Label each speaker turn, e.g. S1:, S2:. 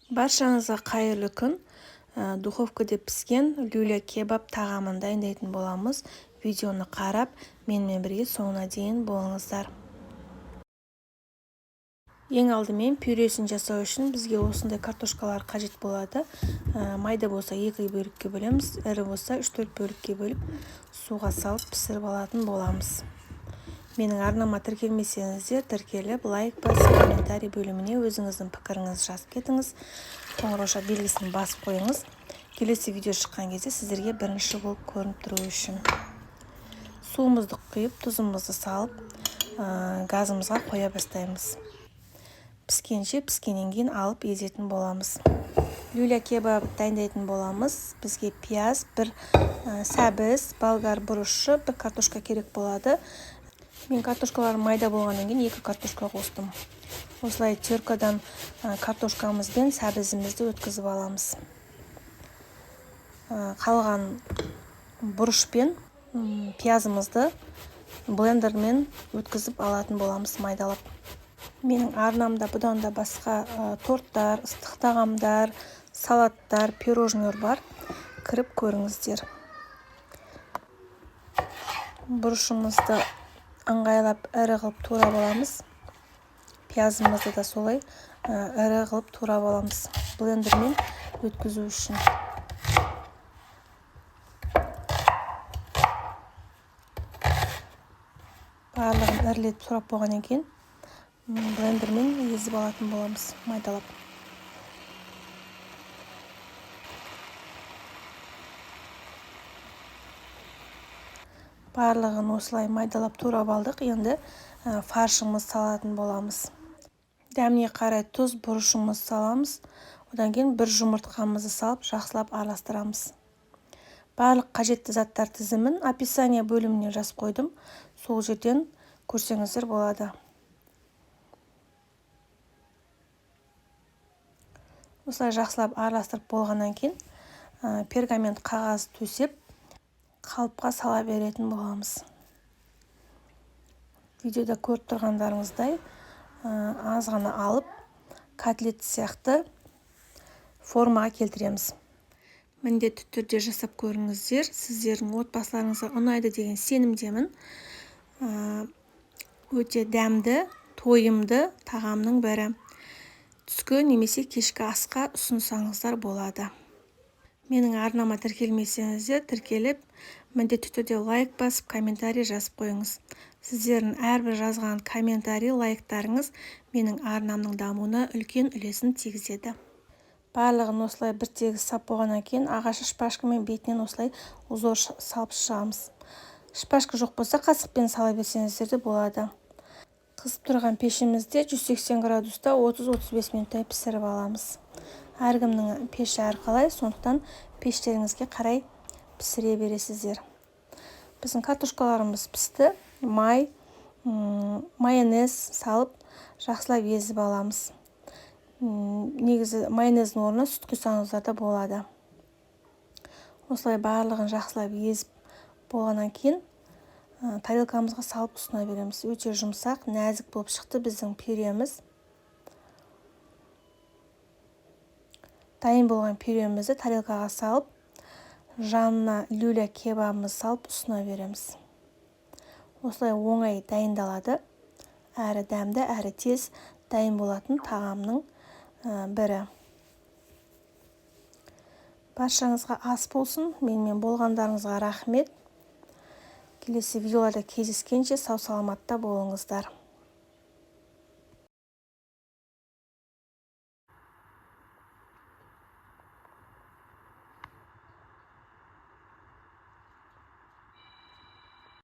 S1: Баршаңызға қайырлы күн. Духовкада піскен люля кебаб тағамын дайындайтын боламыз. Видеоны қарап, менімен бірге соңына дейін болыңыздар. Ең алдымен пюресін жасау үшін бізге осындай картошкалар қажет болады. Майда болса 2 бөлікке бөлеміз, ірі болса 3-4 бөлікке бөліп, суға салып пісіріп алатын боламыз. Менің арнама тіркелмесеңіздер, тіркеліп, лайк басып, комментарий бөліміне өзіңіздің пікіріңізді жазып кетіңіз. Қоңырауша белгісін басып қойыңыз. Келесі видео шыққан кезде сіздерге бірінші болып көрініп тұру үшін. Суымызды құйып, тұзымызды салып, газымызға қоя бастаймыз. Піскенше піскеннен кейін алып езетін боламыз. Люля кебаб дайындайтын боламыз. Бізге пияз, бір сәбіз, болгар бұрышы, бір картошка керек болады. Мен картошкаларым майда болғаннан кейін 2 картошка қостым. Осылай теркадан картошкамыз бен сәбізімізді өткізіп аламыз. Қалған бұрыш пен пиязымызды блендермен өткізіп алатын боламыз майдалап. Менің арнамда бұдан да басқа торттар, ыстық тағамдар, салаттар, пирожнылар бар. Кіріп көріңіздер. Бұрышымызды ыңғайлап ірі қылып турап аламыз. Пиязымызды да солай ірі қылып турап аламыз. Блендермен өткізу үшін. Барлығын ірілетіп турап болғаннан кейін блендермен езіп алатын боламыз, майдалап. Барлығын осылай майдалап турап алдық. Енді фаршымыз салатын боламыз. Дәміне қарай тұз, бұрышымыз саламыз. Одан кейін бір жұмыртқамызды салып, жақсылап араластырамыз. Барлық қажетті заттар тізімін описание бөліміне жазып қойдым. Сол жерден көрсеңіздер болады. Осылай жақсылап араластырып болғаннан кейін пергамент қағаз төсеп, қалыпқа сала беретін боламыз. Видеода көріп тұрғандарыңыздай аз ғана алып, котлет сияқты формаға келтіреміз. Міндетті түрде жасап көріңіздер. Сіздердің отбасыларыңызға ұнайды деген сенімдемін. Өте дәмді, тойымды тағамның бірі. Түскі немесе кешкі асқа ұсынсаңыздар болады. Менің арнама тіркелмесеңіздер, тіркеліп, міндетті түрде лайк басып, комментарий жазып қойыңыз. Сіздердің әрбір жазған комментарий, лайктарыңыз менің арнамның дамуына үлкен үлесін тигізеді. Барлығын осылай бір тегіс сап болғаннан кейін ағаш шпажкамен бетінен осылай узор салып шығамыз. Шпажка жоқ болса, қасықпен сала берсеңіздер де болады. Қызып тұрған пешімізде 180 градуста 30-35 минуттай пісіріп аламыз. Әркімнің пеші әрқалай, сондықтан пештеріңізге қарай пісіре бересіздер. Біздің картошкаларымыз пісті. Майонез салып, жақсылап езіп аламыз. Негізі майонездің орнына сүт құйсаңыздар да болады. Осылай барлығын жақсылап езіп болғаннан кейін тарелкамызға салып ұсына береміз. Өте жұмсақ, нәзік болып шықты біздің пюреміз. Дайын болған пюремізді тарелкаға салып, жанына люля кебабымызды салып ұсына береміз. Осылай оңай дайындалады. Әрі дәмді, әрі тез дайын болатын тағамның бірі. Баршаңызға ас болсын. Менімен болғандарыңызға рахмет. Келесі видеоларда кездескенше сау саламатта болыңыздар.